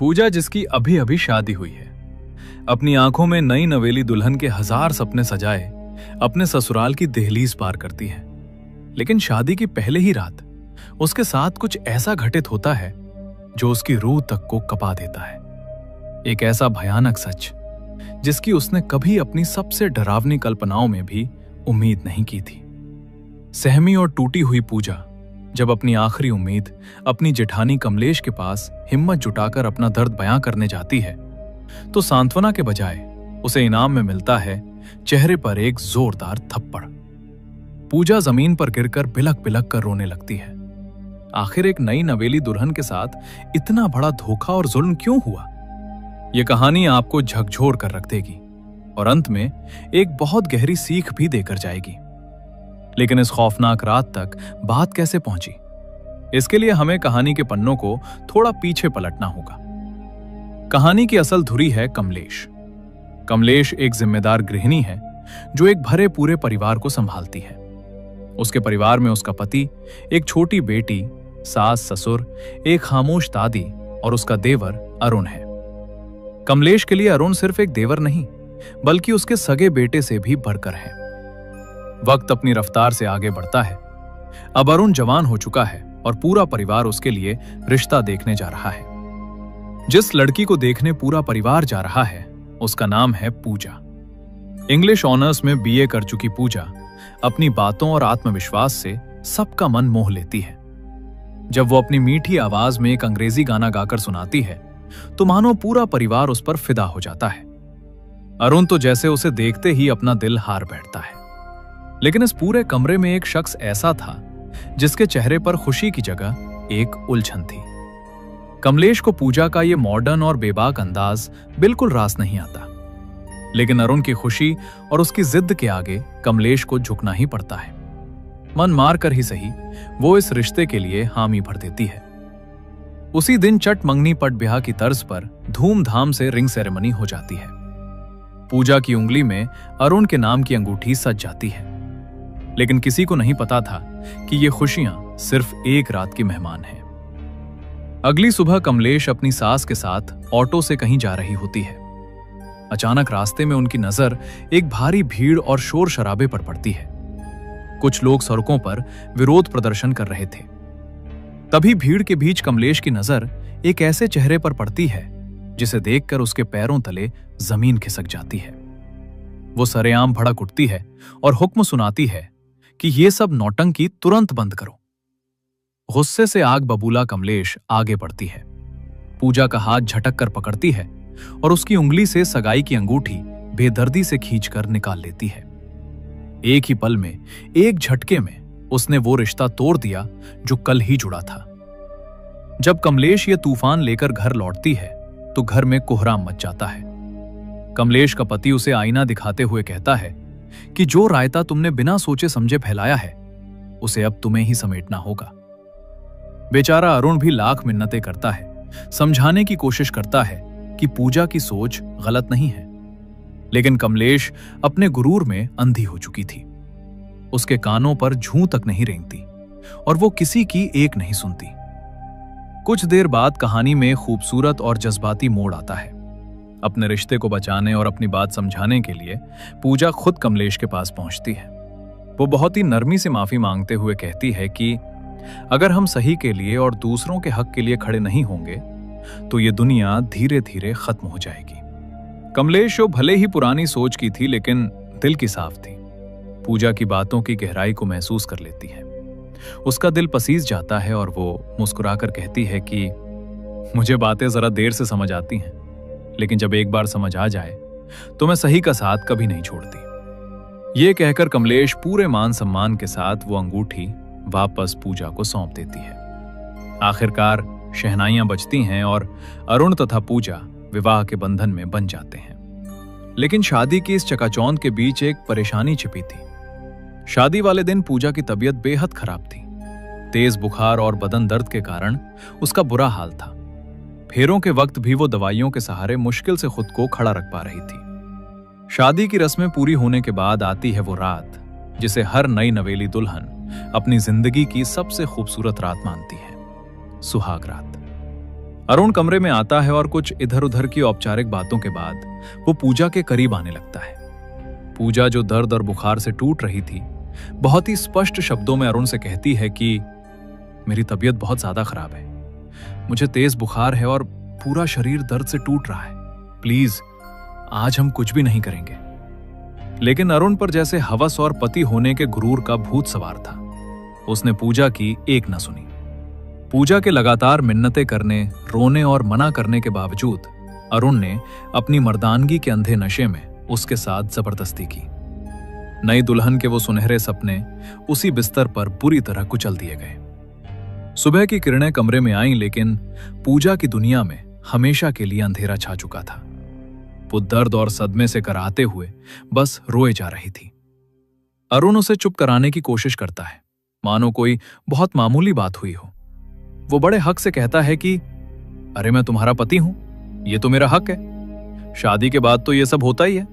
पूजा, जिसकी अभी अभी शादी हुई है, अपनी आंखों में नई नवेली दुल्हन के हजार सपने सजाए अपने ससुराल की दहलीज पार करती है। लेकिन शादी की पहले ही रात उसके साथ कुछ ऐसा घटित होता है जो उसकी रूह तक को कपा देता है। एक ऐसा भयानक सच जिसकी उसने कभी अपनी सबसे डरावनी कल्पनाओं में भी उम्मीद नहीं की थी। सहमी और टूटी हुई पूजा जब अपनी आखिरी उम्मीद अपनी जेठानी कमलेश के पास हिम्मत जुटाकर अपना दर्द बयां करने जाती है, तो सांत्वना के बजाय उसे इनाम में मिलता है चेहरे पर एक जोरदार थप्पड़। पूजा जमीन पर गिरकर बिलक बिलक कर रोने लगती है। आखिर एक नई नवेली दुल्हन के साथ इतना बड़ा धोखा और जुल्म क्यों हुआ? यह कहानी आपको झकझोर कर रख देगी और अंत में एक बहुत गहरी सीख भी देकर जाएगी। लेकिन इस खौफनाक रात तक बात कैसे पहुंची, इसके लिए हमें कहानी के पन्नों को थोड़ा पीछे पलटना होगा। कहानी की असल धुरी है कमलेश। कमलेश एक जिम्मेदार गृहिणी है जो एक भरे पूरे परिवार को संभालती है। उसके परिवार में उसका पति, एक छोटी बेटी, सास ससुर, एक खामोश दादी और उसका देवर अरुण है। कमलेश के लिए अरुण सिर्फ एक देवर नहीं बल्कि उसके सगे बेटे से भी बढ़कर है। वक्त अपनी रफ्तार से आगे बढ़ता है। अब अरुण जवान हो चुका है और पूरा परिवार उसके लिए रिश्ता देखने जा रहा है। जिस लड़की को देखने पूरा परिवार जा रहा है उसका नाम है पूजा। इंग्लिश ऑनर्स में बीए कर चुकी पूजा अपनी बातों और आत्मविश्वास से सबका मन मोह लेती है। जब वो अपनी मीठी आवाज में एक अंग्रेजी गाना गाकर सुनाती है तो मानो पूरा परिवार उस पर फिदा हो जाता है। अरुण तो जैसे उसे देखते ही अपना दिल हार बैठता है। लेकिन इस पूरे कमरे में एक शख्स ऐसा था जिसके चेहरे पर खुशी की जगह एक उलझन थी। कमलेश को पूजा का ये मॉडर्न और बेबाक अंदाज बिल्कुल रास नहीं आता, लेकिन अरुण की खुशी और उसकी जिद के आगे कमलेश को झुकना ही पड़ता है। मन मार कर ही सही वो इस रिश्ते के लिए हामी भर देती है। उसी दिन चट मंगनी पट ब्याह की तर्ज पर धूमधाम से रिंग सेरेमनी हो जाती है। पूजा की उंगली में अरुण के नाम की अंगूठी सज जाती है। लेकिन किसी को नहीं पता था कि ये खुशियां सिर्फ एक रात की मेहमान हैं। अगली सुबह कमलेश अपनी सास के साथ ऑटो से कहीं जा रही होती है। अचानक रास्ते में उनकी नजर एक भारी भीड़ और शोर शराबे पर पड़ती है। कुछ लोग सड़कों पर विरोध प्रदर्शन कर रहे थे। तभी भीड़ के बीच कमलेश की नजर एक ऐसे चेहरे पर पड़ती है जिसे देखकर उसके पैरों तले जमीन खिसक जाती है। वो सरेआम भड़क उठती है और हुक्म सुनाती है कि ये सब नौटंकी तुरंत बंद करो। गुस्से से आग बबूला कमलेश आगे बढ़ती है। पूजा का हाथ झटक कर पकड़ती है और उसकी उंगली से सगाई की अंगूठी बेदर्दी से खींचकर निकाल लेती है। एक ही पल में, एक झटके में उसने वो रिश्ता तोड़ दिया जो कल ही जुड़ा था। जब कमलेश ये तूफान लेकर घर लौटती है तो घर में कोहराम मच जाता है। कमलेश का पति उसे आईना दिखाते हुए कहता है कि जो रायता तुमने बिना सोचे समझे फैलाया है उसे अब तुम्हें ही समेटना होगा। बेचारा अरुण भी लाख मिन्नतें करता है, समझाने की कोशिश करता है कि पूजा की सोच गलत नहीं है, लेकिन कमलेश अपने गुरूर में अंधी हो चुकी थी। उसके कानों पर जूं तक नहीं रेंगती और वो किसी की एक नहीं सुनती। कुछ देर बाद कहानी में खूबसूरत और जज्बाती मोड़ आता है। अपने रिश्ते को बचाने और अपनी बात समझाने के लिए पूजा खुद कमलेश के पास पहुंचती है। वो बहुत ही नरमी से माफी मांगते हुए कहती है कि अगर हम सही के लिए और दूसरों के हक के लिए खड़े नहीं होंगे तो ये दुनिया धीरे धीरे खत्म हो जाएगी। कमलेश भले ही पुरानी सोच की थी लेकिन दिल की साफ थी। पूजा की बातों की गहराई को महसूस कर लेती है। उसका दिल पसीज जाता है और वो मुस्कुराकर कहती है कि मुझे बातें जरा देर से समझ आती हैं, लेकिन जब एक बार समझ आ जाए तो मैं सही का साथ कभी नहीं छोड़ती। ये कहकर कमलेश पूरे मान सम्मान के साथ वो अंगूठी वापस पूजा को सौंप देती है। आखिरकार शहनाइयां बजती हैं और अरुण तथा पूजा विवाह के बंधन में बन जाते हैं। लेकिन शादी की इस चकाचौंध के बीच एक परेशानी छिपी थी। शादी वाले दिन पूजा की तबीयत बेहद खराब थी। तेज बुखार और बदन दर्द के कारण उसका बुरा हाल था। फेरों के वक्त भी वो दवाइयों के सहारे मुश्किल से खुद को खड़ा रख पा रही थी। शादी की रस्में पूरी होने के बाद आती है वो रात जिसे हर नई नवेली दुल्हन अपनी जिंदगी की सबसे खूबसूरत रात मानती है, सुहाग रात। अरुण कमरे में आता है और कुछ इधर उधर की औपचारिक बातों के बाद वो पूजा के करीब आने लगता है। पूजा, जो दर्द और बुखार से टूट रही थी, बहुत ही स्पष्ट शब्दों में अरुण से कहती है कि मेरी तबीयत बहुत ज्यादा खराब है, मुझे तेज बुखार है और पूरा शरीर दर्द से टूट रहा है, प्लीज आज हम कुछ भी नहीं करेंगे। लेकिन अरुण पर जैसे हवस और पति होने के गुरूर का भूत सवार था। उसने पूजा की एक न सुनी। पूजा के लगातार मिन्नतें करने, रोने और मना करने के बावजूद अरुण ने अपनी मर्दानगी के अंधे नशे में उसके साथ जबरदस्ती की। नई दुल्हन के वो सुनहरे सपने उसी बिस्तर पर बुरी तरह कुचल दिए गए। सुबह की किरणें कमरे में आईं, लेकिन पूजा की दुनिया में हमेशा के लिए अंधेरा छा चुका था। वो दर्द और सदमे से कराहते हुए बस रोए जा रही थी। अरुण उसे चुप कराने की कोशिश करता है, मानो कोई बहुत मामूली बात हुई हो। वो बड़े हक से कहता है कि अरे मैं तुम्हारा पति हूं, ये तो मेरा हक है, शादी के बाद तो ये सब होता ही है।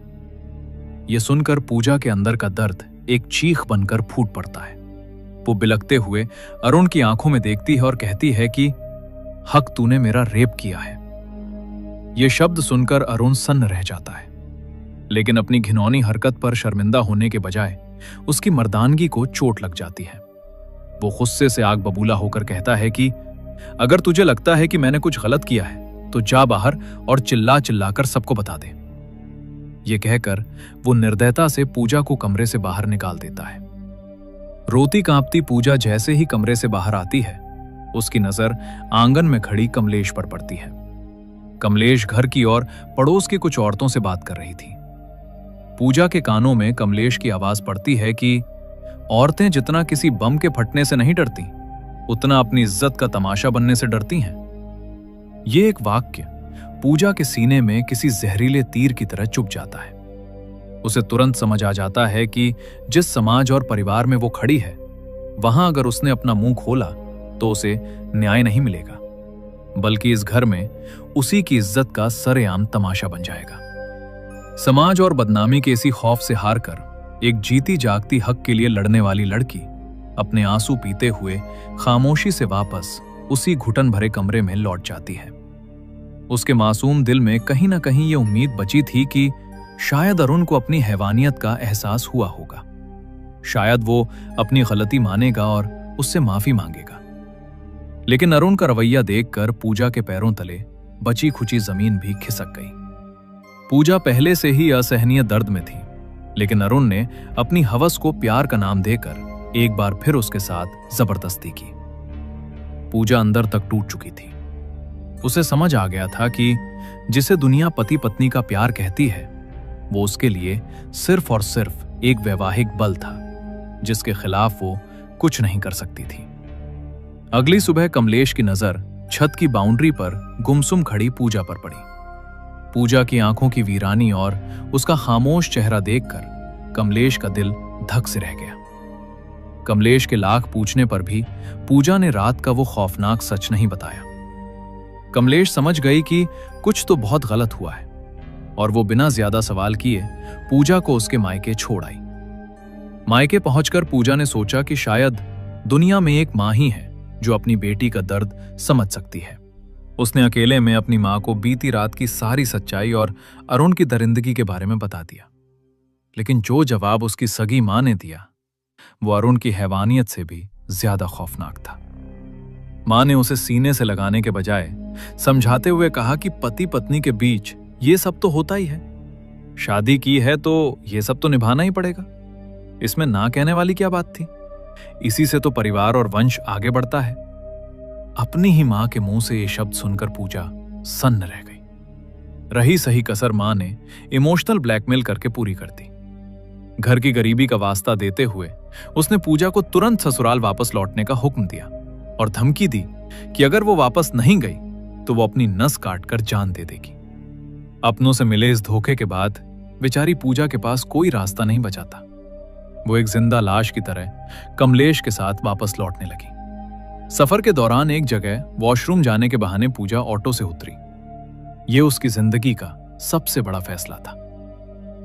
ये सुनकर पूजा के अंदर का दर्द एक चीख बनकर फूट पड़ता है। वो बिलखते हुए अरुण की आंखों में देखती है और कहती है कि हक, तूने मेरा रेप किया है। ये शब्द सुनकर अरुण सन्न रह जाता है, लेकिन अपनी घिनौनी हरकत पर शर्मिंदा होने के बजाय उसकी मर्दानगी को चोट लग जाती है। वो गुस्से से आग बबूला होकर कहता है कि अगर तुझे लगता है कि मैंने कुछ गलत किया है तो जा बाहर और चिल्ला चिल्लाकर सबको बता दे। ये कहकर वो निर्दयता से पूजा को कमरे से बाहर निकाल देता है। रोती कांपती पूजा जैसे ही कमरे से बाहर आती है, उसकी नजर आंगन में खड़ी कमलेश पर पड़ती है। कमलेश घर की और पड़ोस की कुछ औरतों से बात कर रही थी। पूजा के कानों में कमलेश की आवाज पड़ती है कि औरतें जितना किसी बम के फटने से नहीं डरती, उतना अपनी इज्जत का तमाशा बनने से डरती हैं। ये एक वाक्य पूजा के सीने में किसी जहरीले तीर की तरह चुभ जाता है। उसे तुरंत समझ आ जाता है कि जिस समाज और परिवार में वो खड़ी है, वहां अगर उसने अपना मुंह खोला तो उसे न्याय नहीं मिलेगा, बल्कि इस घर में उसी की इज्जत का सरेआम तमाशा बन जाएगा। समाज और बदनामी के इसी खौफ से हारकर एक जीती जागती हक के लिए लड़ने वाली लड़की अपने आंसू पीते हुए खामोशी से वापस उसी घुटन भरे कमरे में लौट जाती है। उसके मासूम दिल में कहीं ना कहीं ये उम्मीद बची थी कि शायद अरुण को अपनी हैवानियत का एहसास हुआ होगा, शायद वो अपनी गलती मानेगा और उससे माफी मांगेगा। लेकिन अरुण का रवैया देखकर पूजा के पैरों तले बची खुची जमीन भी खिसक गई। पूजा पहले से ही असहनीय दर्द में थी, लेकिन अरुण ने अपनी हवस को प्यार का नाम देकर एक बार फिर उसके साथ जबरदस्ती की। पूजा अंदर तक टूट चुकी थी। उसे समझ आ गया था कि जिसे दुनिया पति पत्नी का प्यार कहती है, वो उसके लिए सिर्फ और सिर्फ एक वैवाहिक बल था, जिसके खिलाफ वो कुछ नहीं कर सकती थी। अगली सुबह कमलेश की नजर छत की बाउंड्री पर गुमसुम खड़ी पूजा पर पड़ी। पूजा की आंखों की वीरानी और उसका खामोश चेहरा देखकर कमलेश का दिल धक से रह गया। कमलेश के लाख पूछने पर भी पूजा ने रात का वो खौफनाक सच नहीं बताया। कमलेश समझ गई कि कुछ तो बहुत गलत हुआ है, और वो बिना ज्यादा सवाल किए पूजा को उसके मायके छोड़ आई। मायके पहुंचकर पूजा ने सोचा कि शायद दुनिया में एक मां ही है जो अपनी बेटी का दर्द समझ सकती है। उसने अकेले में अपनी मां को बीती रात की सारी सच्चाई और अरुण की दरिंदगी के बारे में बता दिया। लेकिन जो जवाब उसकी सगी मां ने दिया, वो अरुण की हैवानियत से भी ज्यादा खौफनाक था। मां ने उसे सीने से लगाने के बजाय समझाते हुए कहा कि पति पत्नी के बीच ये सब तो होता ही है, शादी की है तो ये सब तो निभाना ही पड़ेगा, इसमें ना कहने वाली क्या बात थी, इसी से तो परिवार और वंश आगे बढ़ता है। अपनी ही मां के मुंह से ये शब्द सुनकर पूजा सन्न रह गई। रही सही कसर मां ने इमोशनल ब्लैकमेल करके पूरी कर दी। घर की गरीबी का वास्ता देते हुए उसने पूजा को तुरंत ससुराल वापस लौटने का हुक्म दिया और धमकी दी कि अगर वो वापस नहीं गई तो वो अपनी नस काटकर जान दे देगी। अपनों से मिले इस धोखे के बाद बेचारी पूजा के पास कोई रास्ता नहीं बचा था। वो एक जिंदा लाश की तरह कमलेश के साथ वापस लौटने लगी। सफर के दौरान एक जगह वॉशरूम जाने के बहाने पूजा ऑटो से उतरी। ये उसकी जिंदगी का सबसे बड़ा फैसला था।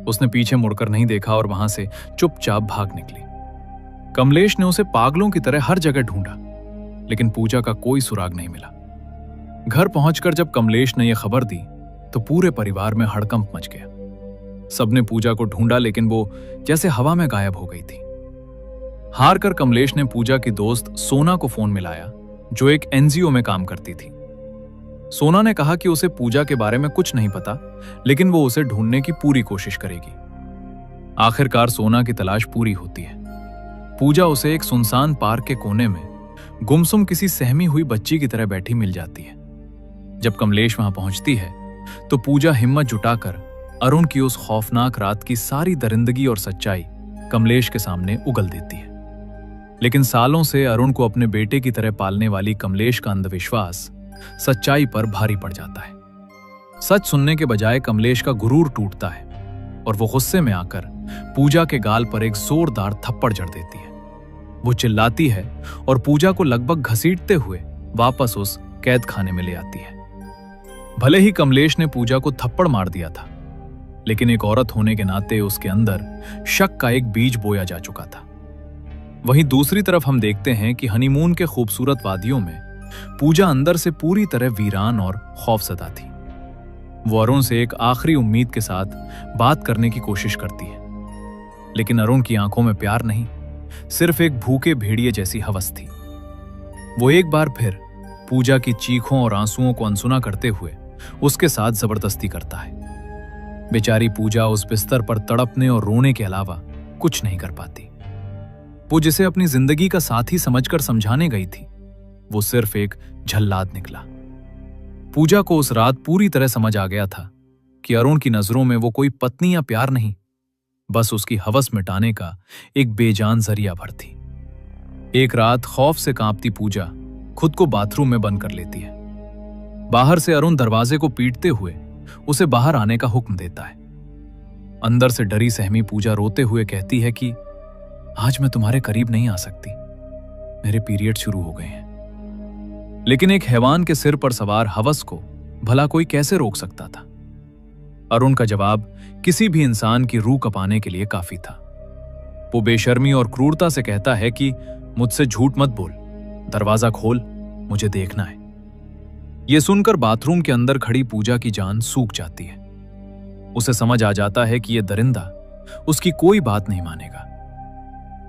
उसने पीछे मुड़कर नहीं देखा और वहां से चुपचाप भाग निकली। कमलेश ने उसे पागलों की तरह हर जगह ढूंढा, लेकिन पूजा का कोई सुराग नहीं मिला। घर पहुंचकर जब कमलेश ने यह खबर दी तो पूरे परिवार में हड़कंप मच गया। सबने पूजा को ढूंढा, लेकिन वो जैसे हवा में गायब हो गई थी। हार कर कमलेश ने पूजा की दोस्त सोना को फोन मिलाया, जो एक एनजीओ में काम करती थी। सोना ने कहा कि उसे पूजा के बारे में कुछ नहीं पता, लेकिन वो उसे ढूंढने की पूरी कोशिश करेगी। आखिरकार सोना की तलाश पूरी होती है। पूजा उसे एक सुनसान पार्क के कोने में गुमसुम किसी सहमी हुई बच्ची की तरह बैठी मिल जाती है। जब कमलेश वहां पहुंचती है तो पूजा हिम्मत जुटाकर अरुण की उस खौफनाक रात की सारी दरिंदगी और सच्चाई कमलेश के सामने उगल देती है। लेकिन सालों से अरुण को अपने बेटे की तरह पालने वाली कमलेश का अंधविश्वास सच्चाई पर भारी पड़ जाता है। सच सुनने के बजाय कमलेश का गुरूर टूटता है और वो गुस्से में आकर पूजा के गाल पर एक जोरदार थप्पड़ जड़ देती है। वो चिल्लाती है और पूजा को लगभग घसीटते हुए वापस उस कैद खाने में ले आती है। भले ही कमलेश ने पूजा को थप्पड़ मार दिया था, लेकिन एक औरत होने के नाते उसके अंदर शक का एक बीज बोया जा चुका था। वहीं दूसरी तरफ हम देखते हैं कि हनीमून के खूबसूरत वादियों में पूजा अंदर से पूरी तरह वीरान और खौफजदा थी। वो अरुण से एक आखिरी उम्मीद के साथ बात करने की कोशिश करती है, लेकिन अरुण की आंखों में प्यार नहीं, सिर्फ एक भूखे भेड़िए जैसी हवस थी। वो एक बार फिर पूजा की चीखों और आंसुओं को अनसुना करते हुए उसके साथ जबरदस्ती करता है। बेचारी पूजा उस बिस्तर पर तड़पने और रोने के अलावा कुछ नहीं कर पाती। वो जिसे अपनी जिंदगी का साथी समझकर समझाने गई थी, वो सिर्फ एक झल्लाद निकला। पूजा को उस रात पूरी तरह समझ आ गया था कि अरुण की नजरों में वो कोई पत्नी या प्यार नहीं, बस उसकी हवस मिटाने का एक बेजान जरिया भर थी। एक रात खौफ से कांपती पूजा खुद को बाथरूम में बंद कर लेती है। बाहर से अरुण दरवाजे को पीटते हुए उसे बाहर आने का हुक्म देता है। अंदर से डरी सहमी पूजा रोते हुए कहती है कि आज मैं तुम्हारे करीब नहीं आ सकती, मेरे पीरियड शुरू हो गए हैं। लेकिन एक हैवान के सिर पर सवार हवस को भला कोई कैसे रोक सकता था? अरुण का जवाब किसी भी इंसान की रूह कपाने के लिए काफी था। वो बेशर्मी और क्रूरता से कहता है कि मुझसे झूठ मत बोल, दरवाजा खोल, मुझे देखना है। यह सुनकर बाथरूम के अंदर खड़ी पूजा की जान सूख जाती है। उसे समझ आ जाता है कि यह दरिंदा उसकी कोई बात नहीं मानेगा।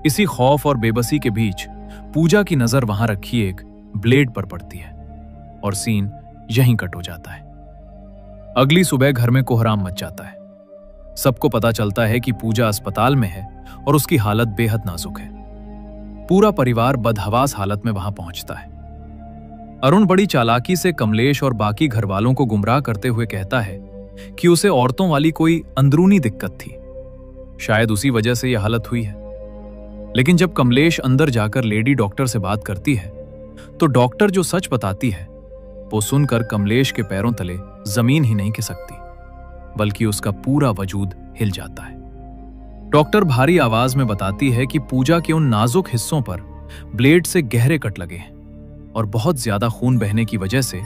इसी खौफ और बेबसी के बीच पूजा की नजर वहां रखी एक ब्लेड पर पड़ती है और सीन यहीं कट हो जाता है। अगली सुबह घर में कोहराम मच जाता है। सबको पता चलता है कि पूजा अस्पताल में है और उसकी हालत बेहद नाजुक है। पूरा परिवार बदहवास हालत में वहां पहुंचता है। अरुण बड़ी चालाकी से कमलेश और बाकी घर वालों को गुमराह करते हुए कहता है कि उसे औरतों वाली कोई अंदरूनी दिक्कत थी, शायद उसी वजह से यह हालत हुई है। लेकिन जब कमलेश अंदर जाकर लेडी डॉक्टर से बात करती है तो डॉक्टर जो सच बताती है वो सुनकर कमलेश के पैरों तले जमीन ही नहीं खिसकती, बल्कि उसका पूरा वजूद हिल जाता है। डॉक्टर भारी आवाज में बताती है कि पूजा के उन नाजुक हिस्सों पर ब्लेड से गहरे कट लगे हैं और बहुत ज्यादा खून बहने की वजह से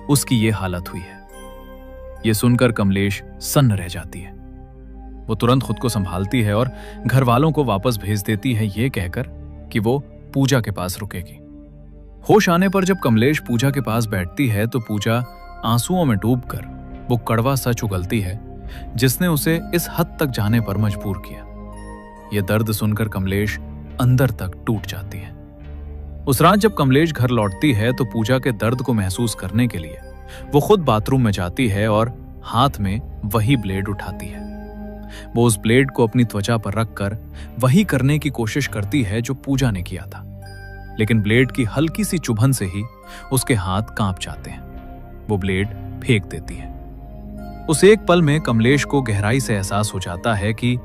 उसकी ये हालत हुई है। यह सुनकर कमलेश सन्न रह जाती है। वो तुरंत खुद को संभालती है और घर वालों को वापस भेज देती है, ये कहकर कि वो पूजा के पास रुकेगी। होश आने पर जब कमलेश पूजा के पास बैठती है तो पूजा आंसुओं में डूबकर वो कड़वा सच उगलती है जिसने उसे इस हद तक जाने पर मजबूर किया। यह दर्द सुनकर कमलेश अंदर तक टूट जाती है। उस रात जब कमलेश घर लौटती है तो पूजा के दर्द को महसूस करने के लिए वो खुद बाथरूम में जाती है और हाथ में वही ब्लेड उठाती है। वो उस ब्लेड को अपनी त्वचा पर रखकर वही करने की कोशिश करती है जो पूजा ने किया था, लेकिन ब्लेड की हल्की सी चुभन से ही उसके हाथ कांप जाते हैं। वो ब्लेड फेंक देती है। उस एक पल में कमलेश को गहराई से एहसास हो जाता है कि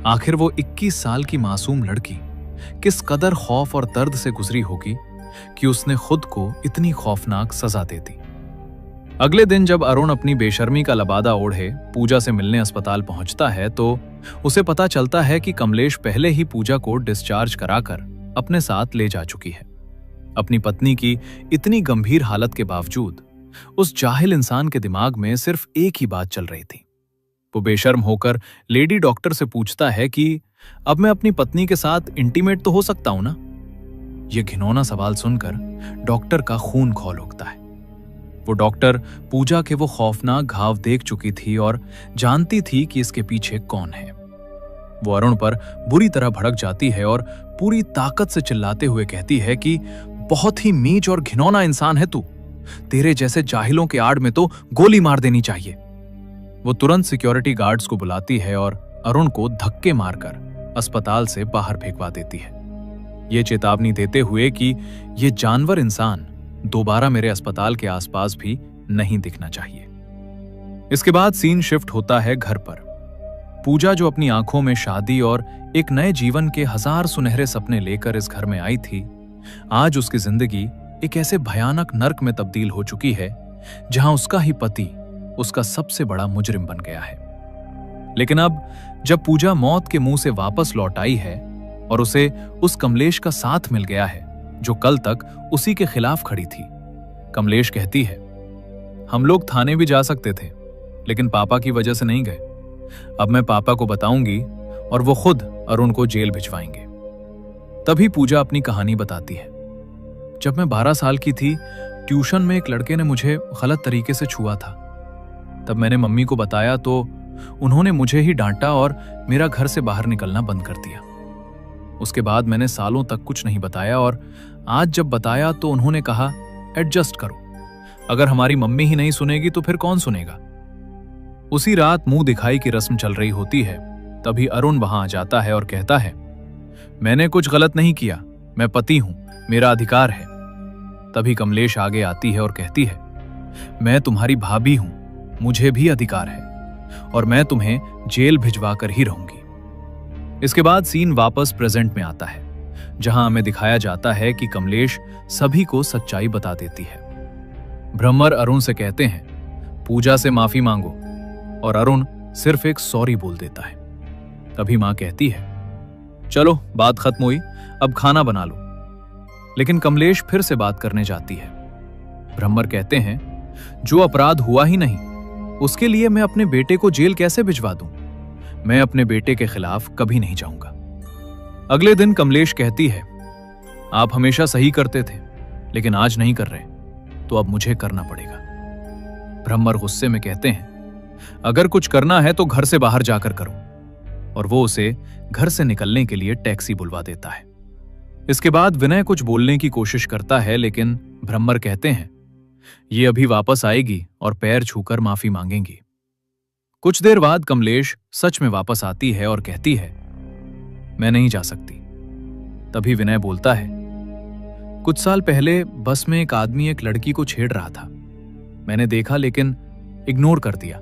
आखिर वो 21 साल की मासूम लड़की किस कदर खौफ और दर्द से गुजरी होगी कि उसने खुद को इतनी खौफनाक सजा दे दी। अगले दिन जब अरुण अपनी बेशर्मी का लबादा ओढ़े पूजा से मिलने अस्पताल पहुंचता है तो उसे पता चलता है कि कमलेश पहले ही पूजा को डिस्चार्ज कराकर अपने साथ ले जा चुकी है। अपनी पत्नी की इतनी गंभीर हालत के बावजूद उस जाहिल इंसान के दिमाग में सिर्फ एक ही बात चल रही थी। वो बेशर्म होकर लेडी डॉक्टर से पूछता है कि अब मैं अपनी पत्नी के साथ इंटीमेट तो हो सकता हूं ना? यह घिनौना सवाल सुनकर डॉक्टर का खून खौल उठता है। वो डॉक्टर पूजा के वो खौफनाक घाव देख चुकी थी और जानती थी कि इसके पीछे कौन है। वो अरुण पर बुरी तरह भड़क जाती है और पूरी ताकत से चिल्लाते हुए कहती है कि बहुत ही नीच और घिनौना इंसान है तू। तेरे जैसे जाहिलों के आड़ में तो गोली मार देनी चाहिए। वो तुरंत सिक्योरिटी गार्ड्स को बुलाती है और अरुण को धक्के मारकर अस्पताल से बाहर फेंकवा देती है, ये चेतावनी देते हुए कि ये जानवर इंसान दोबारा मेरे अस्पताल के आसपास भी नहीं दिखना चाहिए। इसके बाद सीन शिफ्ट होता है घर पर। पूजा जो अपनी आंखों में शादी और एक नए जीवन के हजार सुनहरे सपने लेकर इस घर में आई थी, आज उसकी जिंदगी एक ऐसे भयानक नर्क में तब्दील हो चुकी है जहां उसका ही पति उसका सबसे बड़ा मुजरिम बन गया है। लेकिन अब जब पूजा मौत के मुंह से वापस लौट आई है और उसे उस कमलेश का साथ मिल गया है जो कल तक उसी के खिलाफ खड़ी थी, कमलेश कहती है, हम लोग थाने भी जा सकते थे लेकिन पापा की वजह से नहीं गए। अब मैं पापा को बताऊंगी और वो खुद अरुण को जेल भिजवाएंगे। तभी पूजा अपनी कहानी बताती है। जब मैं 12 साल की थी, ट्यूशन में एक लड़के ने मुझे गलत तरीके से छुआ था। तब मैंने मम्मी को बताया तो उन्होंने मुझे ही डांटा और मेरा घर से बाहर निकलना बंद कर दिया। उसके बाद मैंने सालों तक कुछ नहीं बताया और आज जब बताया तो उन्होंने कहा, एडजस्ट करो, अगर हमारी मम्मी ही नहीं सुनेगी तो फिर कौन सुनेगा। उसी रात मुंह दिखाई की रस्म चल रही होती है, तभी अरुण वहां आ जाता है और कहता है, मैंने कुछ गलत नहीं किया, मैं पति हूं, मेरा अधिकार है। तभी कमलेश आगे आती है और कहती है, मैं तुम्हारी भाभी हूं, मुझे भी अधिकार है और मैं तुम्हें जेल भिजवा कर ही रहूंगी। इसके बाद सीन वापस प्रेजेंट में आता है, जहां हमें दिखाया जाता है कि कमलेश सभी को सच्चाई बता देती है। ब्रह्मर अरुण से कहते हैं, पूजा से माफी मांगो, और अरुण सिर्फ एक सॉरी बोल देता है। तभी मां कहती है, चलो बात खत्म हुई, अब खाना बना लो। लेकिन कमलेश फिर से बात करने जाती है। ब्रह्मर कहते हैं, जो अपराध हुआ ही नहीं उसके लिए मैं अपने बेटे को जेल कैसे भिजवा दूं? मैं अपने बेटे के खिलाफ कभी नहीं जाऊंगा। अगले दिन कमलेश कहती है, आप हमेशा सही करते थे लेकिन आज नहीं कर रहे, तो अब मुझे करना पड़ेगा। ब्रह्मर गुस्से में कहते हैं, अगर कुछ करना है तो घर से बाहर जाकर करो, और वो उसे घर से निकलने के लिए टैक्सी बुलवा देता है। इसके बाद विनय कुछ बोलने की कोशिश करता है लेकिन ब्रह्मर कहते हैं, ये अभी वापस आएगी और पैर छूकर माफी मांगेंगी। कुछ देर बाद कमलेश सच में वापस आती है और कहती है, मैं नहीं जा सकती। तभी विनय बोलता है, कुछ साल पहले बस में एक आदमी एक लड़की को छेड़ रहा था, मैंने देखा लेकिन इग्नोर कर दिया।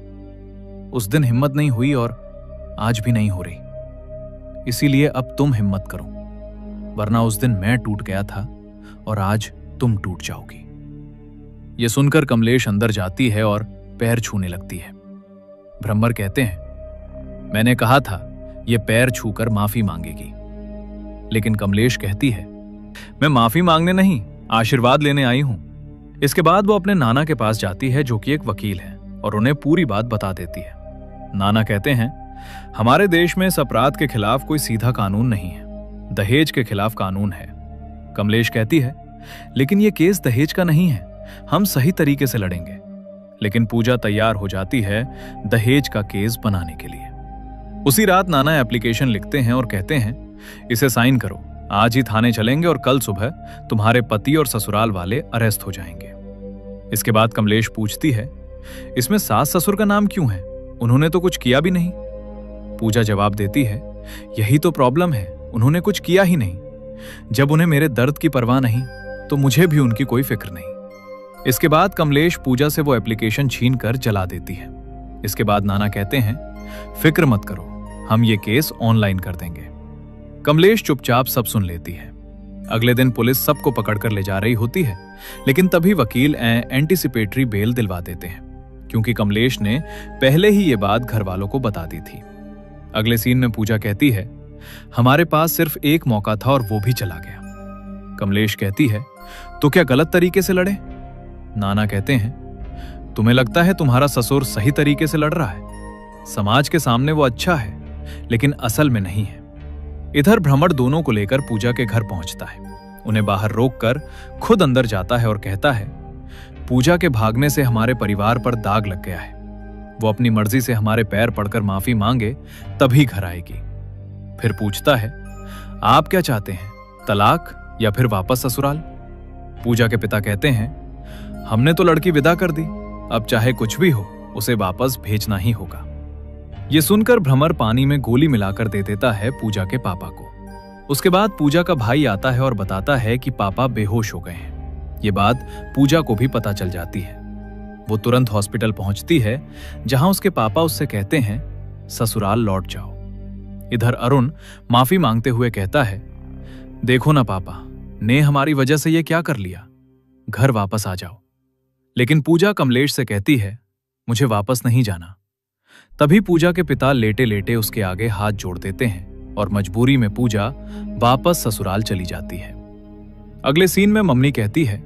उस दिन हिम्मत नहीं हुई और आज भी नहीं हो रही, इसीलिए अब तुम हिम्मत करो, वरना उस दिन मैं टूट गया था और आज तुम टूट जाओगी। यह सुनकर कमलेश अंदर जाती है और पैर छूने लगती है। ब्रह्मर कहते हैं, मैंने कहा था यह पैर छूकर माफी मांगेगी, लेकिन कमलेश कहती है, मैं माफी मांगने नहीं, आशीर्वाद लेने आई हूं। इसके बाद वो अपने नाना के पास जाती है जो कि एक वकील है और उन्हें पूरी बात बता देती है। नाना कहते हैं, हमारे देश में इस अपराध के खिलाफ कोई सीधा कानून नहीं है, दहेज के खिलाफ कानून है। कमलेश कहती है, लेकिन यह केस दहेज का नहीं है, हम सही तरीके से लड़ेंगे। लेकिन पूजा तैयार हो जाती है दहेज का केस बनाने के लिए। उसी रात नाना एप्लीकेशन लिखते हैं और कहते हैं, इसे साइन करो, आज ही थाने चलेंगे और कल सुबह तुम्हारे पति और ससुराल वाले अरेस्ट हो जाएंगे। इसके बाद कमलेश पूछती है, इसमें सास ससुर का नाम क्यों है, उन्होंने तो कुछ किया भी नहीं। पूजा जवाब देती है, यही तो प्रॉब्लम है, उन्होंने कुछ किया ही नहीं। जब उन्हें मेरे दर्द की परवाह नहीं तो मुझे भी उनकी कोई फिक्र नहीं। इसके बाद कमलेश पूजा से वो एप्लीकेशन छीन कर जला देती है। इसके बाद नाना कहते हैं, फिक्र मत करो, हम ये केस ऑनलाइन कर देंगे। कमलेश चुपचाप सब सुन लेती है। अगले दिन पुलिस सबको पकड़कर ले जा रही होती है, लेकिन तभी वकील एंटीसिपेटरी बेल दिलवा देते हैं, क्योंकि कमलेश ने पहले ही ये बात घर वालों को बता दी थी। अगले सीन में पूजा कहती है, हमारे पास सिर्फ एक मौका था और वो भी चला गया। कमलेश कहती है, तो क्या गलत तरीके से लड़े? नाना कहते हैं, तुम्हें लगता है तुम्हारा ससुर सही तरीके से लड़ रहा है, समाज के सामने वो अच्छा है लेकिन असल में नहीं है। इधर भ्रमर दोनों को लेकर पूजा के घर पहुंचता है, उन्हें बाहर रोककर खुद अंदर जाता है और कहता है, पूजा के भागने से हमारे परिवार पर दाग लग गया है। वो अपनी मर्जी से हमारे पैर पड़कर माफी मांगे तभी घर आएगी। फिर पूछता है, आप क्या चाहते हैं, तलाक या फिर वापस ससुराल? पूजा के पिता कहते हैं, हमने तो लड़की विदा कर दी, अब चाहे कुछ भी हो उसे वापस भेजना ही होगा। ये सुनकर भ्रमर पानी में गोली मिलाकर दे देता है पूजा के पापा को। उसके बाद पूजा का भाई आता है और बताता है कि पापा बेहोश हो गए हैं। ये बात पूजा को भी पता चल जाती है। वो तुरंत हॉस्पिटल पहुंचती है, जहां उसके पापा उससे कहते हैं, ससुराल लौट जाओ। इधर अरुण माफी मांगते हुए कहता है, देखो ना पापा ने हमारी वजह से ये क्या कर लिया, घर वापस आ जाओ। लेकिन पूजा कमलेश से कहती है, मुझे वापस नहीं जाना। तभी पूजा के पिता लेटे लेटे उसके आगे हाथ जोड़ देते हैं और मजबूरी में पूजा वापस ससुराल चली जाती है। अगले सीन में मम्मी कहती है,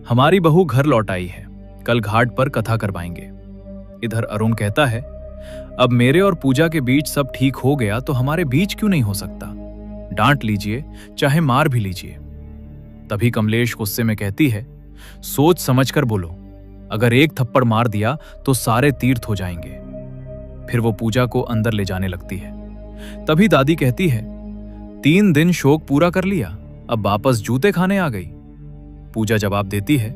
हमारी बहू घर लौट आई है, कल घाट पर कथा करवाएंगे। इधर अरुण कहता है, अब मेरे और पूजा के बीच सब ठीक हो गया तो हमारे बीच क्यों नहीं हो सकता? डांट लीजिए, चाहे मार भी लीजिए। तभी कमलेश गुस्से में कहती है, सोच समझकर बोलो, अगर एक थप्पड़ मार दिया तो सारे तीर्थ हो जाएंगे। फिर वो पूजा को अंदर ले जाने लगती है। तभी दादी कहती है, 3 दिन शोक पूरा कर लिया, अब वापस जूते खाने आ गई। पूजा जवाब देती है,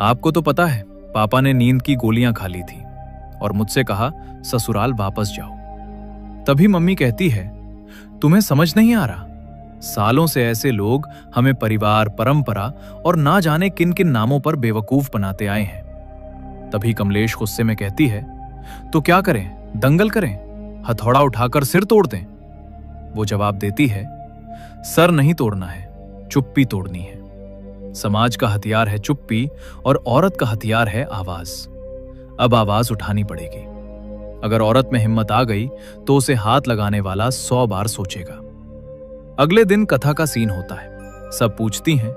आपको तो पता है पापा ने नींद की गोलियां खा ली थी और मुझसे कहा ससुराल वापस जाओ। तभी मम्मी कहती है, तुम्हें समझ नहीं आ रहा, सालों से ऐसे लोग हमें परिवार, परंपरा और ना जाने किन किन नामों पर बेवकूफ बनाते आए हैं। तभी कमलेश गुस्से में कहती है, तो क्या करें, दंगल करें, हथौड़ा उठाकर सिर तोड़ दें? वो जवाब देती है, सर नहीं तोड़ना है, चुप्पी तोड़नी है। समाज का हथियार है चुप्पी और औरत का हथियार है आवाज। अब आवाज उठानी पड़ेगी। अगर औरत में हिम्मत आ गई तो उसे हाथ लगाने वाला 100 बार सोचेगा। अगले दिन कथा का सीन होता है। सब पूछती हैं,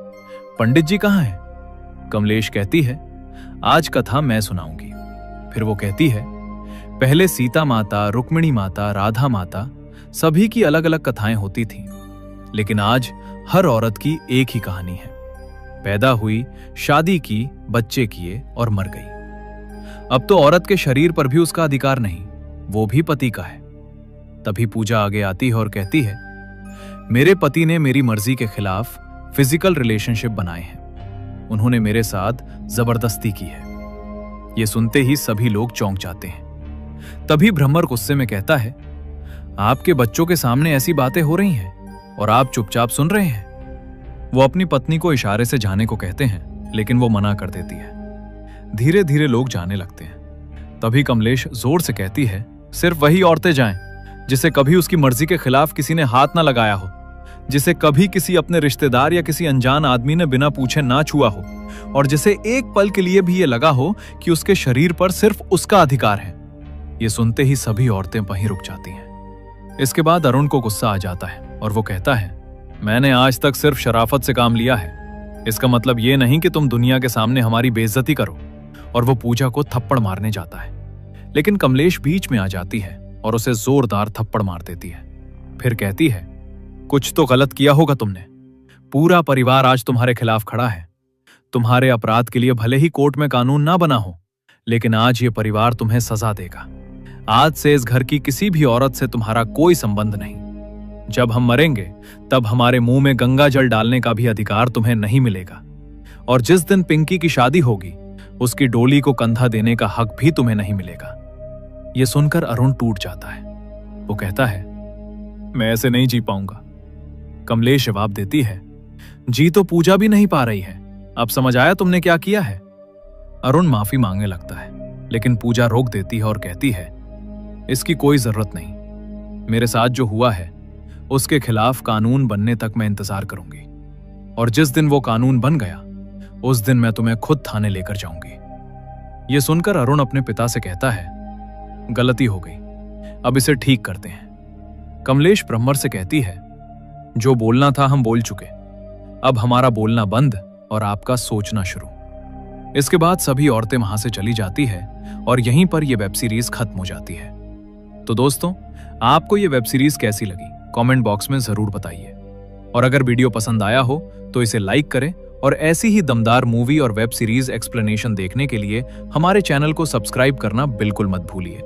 पंडित जी कहाँ हैं? कमलेश कहती है, आज कथा मैं सुनाऊंगी। फिर वो कहती है, पहले सीता माता, रुक्मिणी माता, राधा माता सभी की अलग अलग कथाएं होती थीं, लेकिन आज हर औरत की एक ही कहानी है। पैदा हुई, शादी की, बच्चे किए और मर गई। अब तो औरत के शरीर पर भी उसका अधिकार नहीं, वो भी पति का है। तभी पूजा आगे आती है और कहती है, मेरे पति ने मेरी मर्जी के खिलाफ फिजिकल रिलेशनशिप बनाए हैं, उन्होंने मेरे साथ जबरदस्ती की है। ये सुनते ही सभी लोग चौंक जाते हैं। तभी भ्रमर गुस्से में कहता है, आपके बच्चों के सामने ऐसी बातें हो रही हैं और आप चुपचाप सुन रहे हैं। वो अपनी पत्नी को इशारे से जाने को कहते हैं, लेकिन वो मना कर देती है। धीरे धीरे लोग जाने लगते हैं। तभी कमलेश जोर से कहती है, सिर्फ वही औरतें जाएं जिसे कभी उसकी मर्जी के खिलाफ किसी ने हाथ ना लगाया हो, जिसे कभी किसी अपने रिश्तेदार या किसी अनजान आदमी ने बिना पूछे ना छुआ हो, और जिसे एक पल के लिए भी ये लगा हो कि उसके शरीर पर सिर्फ उसका अधिकार है। ये सुनते ही सभी औरतें वहीं रुक जाती हैं। इसके बाद अरुण को गुस्सा आ जाता है और वो कहता है, मैंने आज तक सिर्फ शराफत से काम लिया है, इसका मतलब ये नहीं कि तुम दुनिया के सामने हमारी बेइज्जती करो। और वो पूजा को थप्पड़ मारने जाता है, लेकिन कमलेश बीच में आ जाती है और उसे जोरदार थप्पड़ मार देती है। फिर कहती है, कुछ तो गलत किया होगा तुमने, पूरा परिवार आज तुम्हारे खिलाफ खड़ा है। तुम्हारे अपराध के लिए भले ही कोर्ट में कानून ना बना हो, लेकिन आज ये परिवार तुम्हें सजा देगा। आज से इस घर की किसी भी औरत से तुम्हारा कोई संबंध नहीं। जब हम मरेंगे तब हमारे मुंह में गंगा जल डालने का भी अधिकार तुम्हें नहीं मिलेगा, और जिस दिन पिंकी की शादी होगी उसकी डोली को कंधा देने का हक भी तुम्हें नहीं मिलेगा। यह सुनकर अरुण टूट जाता है। वो कहता है, मैं ऐसे नहीं जी पाऊंगा। कमलेश जवाब देती है, जी तो पूजा भी नहीं पा रही है, अब समझ आया तुमने क्या किया है? अरुण माफी मांगने लगता है, लेकिन पूजा रोक देती है और कहती है, इसकी कोई जरूरत नहीं। मेरे साथ जो हुआ है उसके खिलाफ कानून बनने तक मैं इंतजार करूंगी, और जिस दिन वो कानून बन गया उस दिन मैं तुम्हें खुद थाने लेकर जाऊंगी। यह सुनकर अरुण अपने पिता से कहता है, गलती हो गई, अब इसे ठीक करते हैं। कमलेश ब्रह्मर से कहती है, जो बोलना था हम बोल चुके, अब हमारा बोलना बंद और आपका सोचना शुरू। इसके बाद सभी औरतें वहां से चली जाती है और यहीं पर यह वेब सीरीज खत्म हो जाती है। तो दोस्तों, आपको यह वेब सीरीज कैसी लगी कमेंट बॉक्स में जरूर बताइए, और अगर वीडियो पसंद आया हो तो इसे लाइक करें और ऐसी ही दमदार मूवी और वेब सीरीज एक्सप्लेनेशन देखने के लिए हमारे चैनल को सब्सक्राइब करना बिल्कुल मत भूलिए।